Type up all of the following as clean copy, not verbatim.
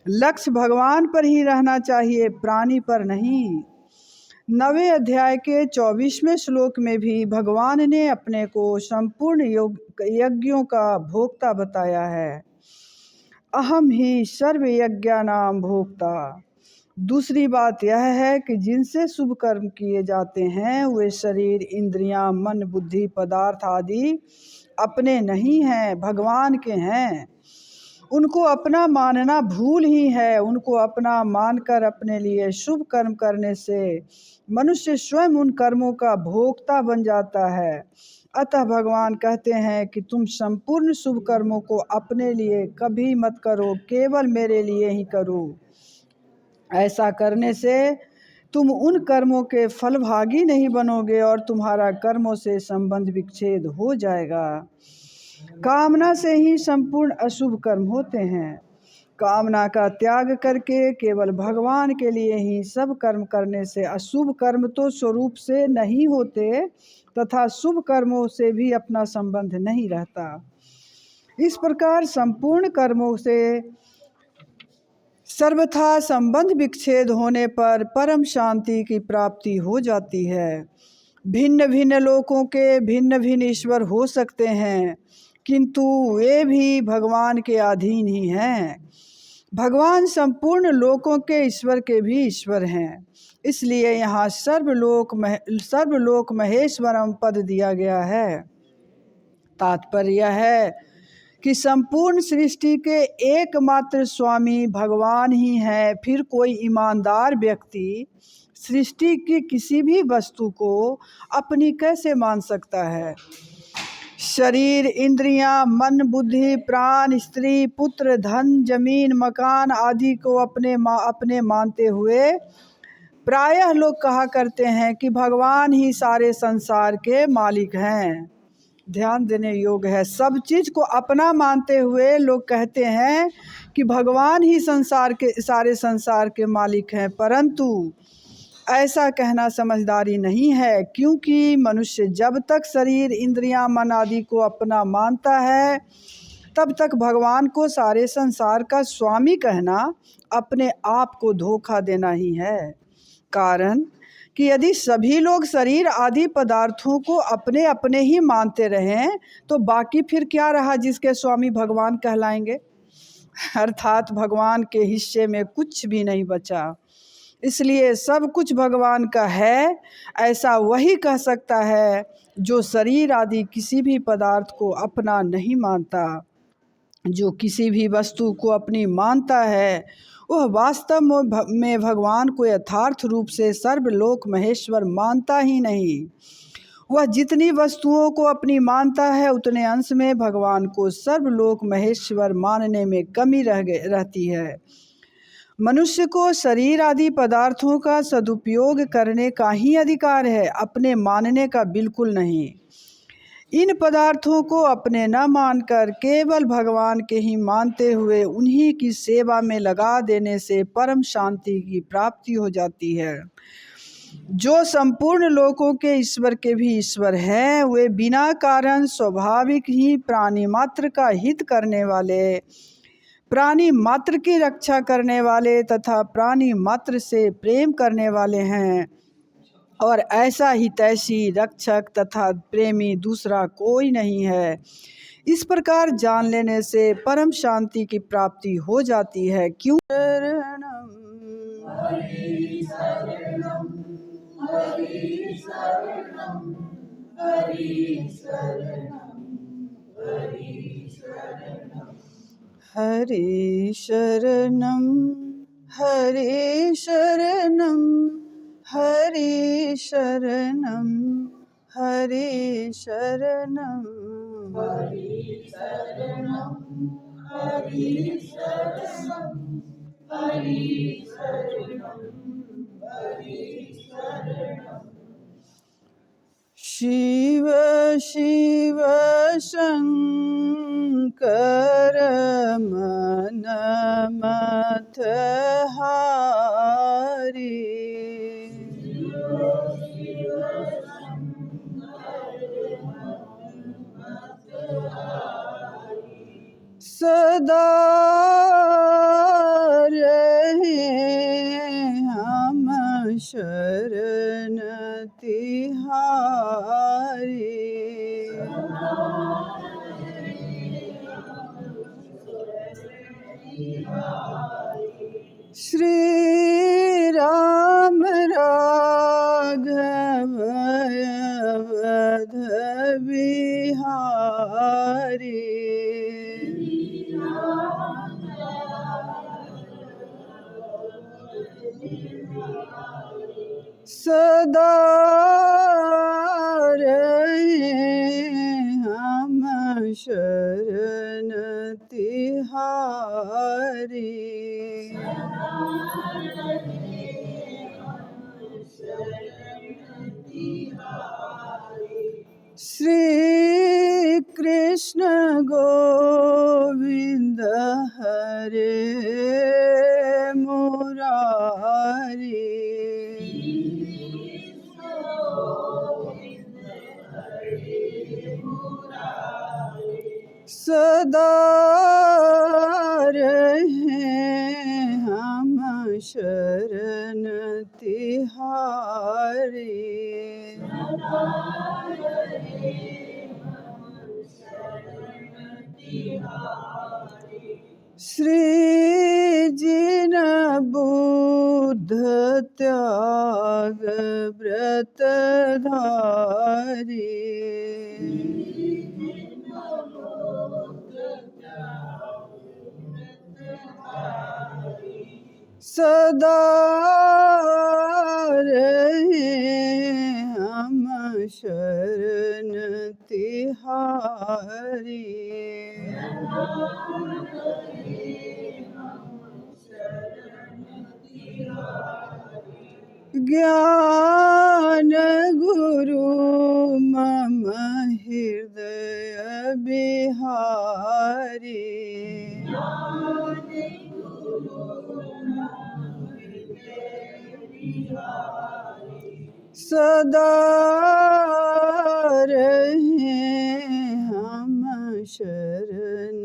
लक्ष्य भगवान पर ही रहना चाहिए, प्राणी पर नहीं। 9वें अध्याय के 24वें श्लोक में भी भगवान ने अपने को संपूर्ण यज्ञों का भोक्ता बताया है। अहम ही सर्व यज्ञानां भोक्ता। दूसरी बात यह है कि जिनसे शुभ कर्म किए जाते हैं वे शरीर, इंद्रियां, मन, बुद्धि, पदार्थ आदि अपने नहीं हैं, भगवान के हैं। उनको अपना मानना भूल ही है। उनको अपना मानकर अपने लिए शुभ कर्म करने से मनुष्य स्वयं उन कर्मों का भोक्ता बन जाता है। अतः भगवान कहते हैं कि तुम संपूर्ण शुभ कर्मों को अपने लिए कभी मत करो, केवल मेरे लिए ही करो। ऐसा करने से तुम उन कर्मों के फलभागी नहीं बनोगे और तुम्हारा कर्मों से संबंध विच्छेद हो जाएगा। कामना से ही संपूर्ण अशुभ कर्म होते हैं। कामना का त्याग करके केवल भगवान के लिए ही सब कर्म करने से अशुभ कर्म तो स्वरूप से नहीं होते तथा शुभ कर्मों से भी अपना संबंध नहीं रहता। इस प्रकार संपूर्ण कर्मों से सर्वथा संबंध विच्छेद होने पर परम शांति की प्राप्ति हो जाती है। भिन्न भिन्न लोकों के भिन्न भिन्न ईश्वर हो सकते हैं, किंतु वे भी भगवान के अधीन ही हैं। भगवान संपूर्ण लोकों के ईश्वर के भी ईश्वर हैं। इसलिए यहाँ सर्वलोक महेश्वरम पद दिया गया है। तात्पर्य यह है कि संपूर्ण सृष्टि के एकमात्र स्वामी भगवान ही हैं। फिर कोई ईमानदार व्यक्ति सृष्टि की किसी भी वस्तु को अपनी कैसे मान सकता है? शरीर, इंद्रियां, मन, बुद्धि, प्राण, स्त्री, पुत्र, धन, जमीन, मकान आदि को अपने मानते हुए प्रायः लोग कहा करते हैं कि भगवान ही सारे संसार के मालिक हैं। ध्यान देने योग्य है, सब चीज़ को अपना मानते हुए लोग कहते हैं कि भगवान ही सारे संसार के मालिक हैं, परंतु ऐसा कहना समझदारी नहीं है, क्योंकि मनुष्य जब तक शरीर, इंद्रियां, मन आदि को अपना मानता है तब तक भगवान को सारे संसार का स्वामी कहना अपने आप को धोखा देना ही है। कारण कि यदि सभी लोग शरीर आदि पदार्थों को अपने अपने ही मानते रहें तो बाकी फिर क्या रहा जिसके स्वामी भगवान कहलाएंगे? अर्थात भगवान के हिस्से में कुछ भी नहीं बचा। इसलिए सब कुछ भगवान का है, ऐसा वही कह सकता है जो शरीर आदि किसी भी पदार्थ को अपना नहीं मानता। जो किसी भी वस्तु को अपनी मानता है वह वास्तव में भगवान को यथार्थ रूप से सर्वलोक महेश्वर मानता ही नहीं। वह जितनी वस्तुओं को अपनी मानता है उतने अंश में भगवान को सर्वलोक महेश्वर मानने में कमी रहती है। मनुष्य को शरीर आदि पदार्थों का सदुपयोग करने का ही अधिकार है, अपने मानने का बिल्कुल नहीं। इन पदार्थों को अपने न मानकर केवल भगवान के ही मानते हुए उन्हीं की सेवा में लगा देने से परम शांति की प्राप्ति हो जाती है। जो संपूर्ण लोकों के ईश्वर के भी ईश्वर हैं, वे बिना कारण स्वाभाविक ही प्राणी मात्र का हित करने वाले, प्राणी मात्र की रक्षा करने वाले तथा प्राणी मात्र से प्रेम करने वाले हैं, और ऐसा ही तैसी रक्षक तथा प्रेमी दूसरा कोई नहीं है। इस प्रकार जान लेने से परम शांति की प्राप्ति हो जाती है। क्यों? शरणम हरि शरणम हरि शरणम हरि शरणम हरि शरणम हरि शरणम हरि शरणम हरि शरणम हरि शरणम हरि शरणम हरि शरणम हरि शरणम हरि शरणम। शिव शिव शंकर मन मत हारी, सदा श्री राम राघव अवध बिहारी। सदा रहे हम शरण तिहारी। श्री कृष्ण गोविंद हरे मुरारी। सदा रहे हम शरण तिहारी। श्री जिन बुद्ध त्याग व्रत धारी। सदा रहे हम शरण तिहारी। ज्ञान गुरु मम हृदय बिहारी। सदा रहे हम शरण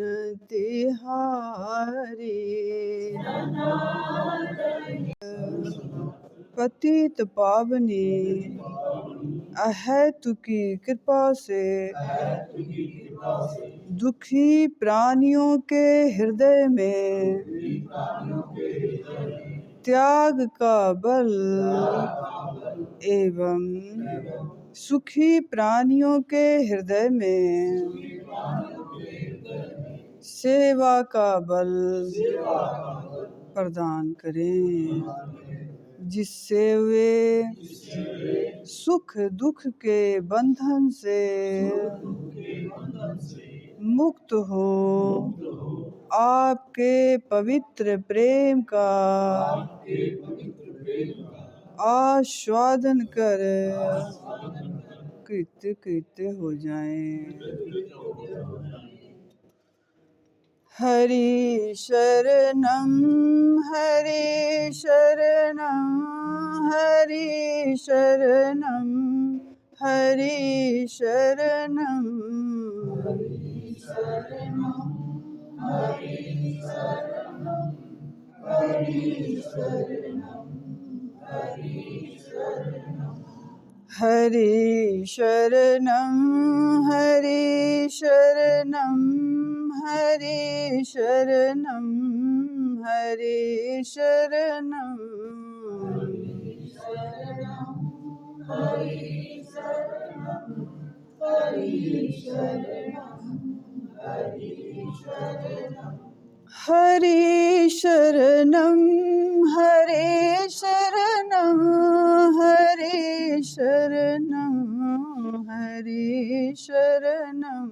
तिहारी। पतित पावनी अहेतु की कृपा से दुखी प्राणियों के हृदय में त्याग का बल एवं सुखी प्राणियों के हृदय में सेवा का बल प्रदान करें, जिससे वे सुख दुख के बंधन से मुक्त हो आपके पवित्र प्रेम का आस्वादन कर कृत्य कृत्य हो जाएं। हरि शरणम हरि शरणम हरि शरणम हरि शरणम हरि शरणम हरि शरणम हरि शरणम हरि शरणम हरि शरणम हरि शरणम हरि शरणम हरि शरणम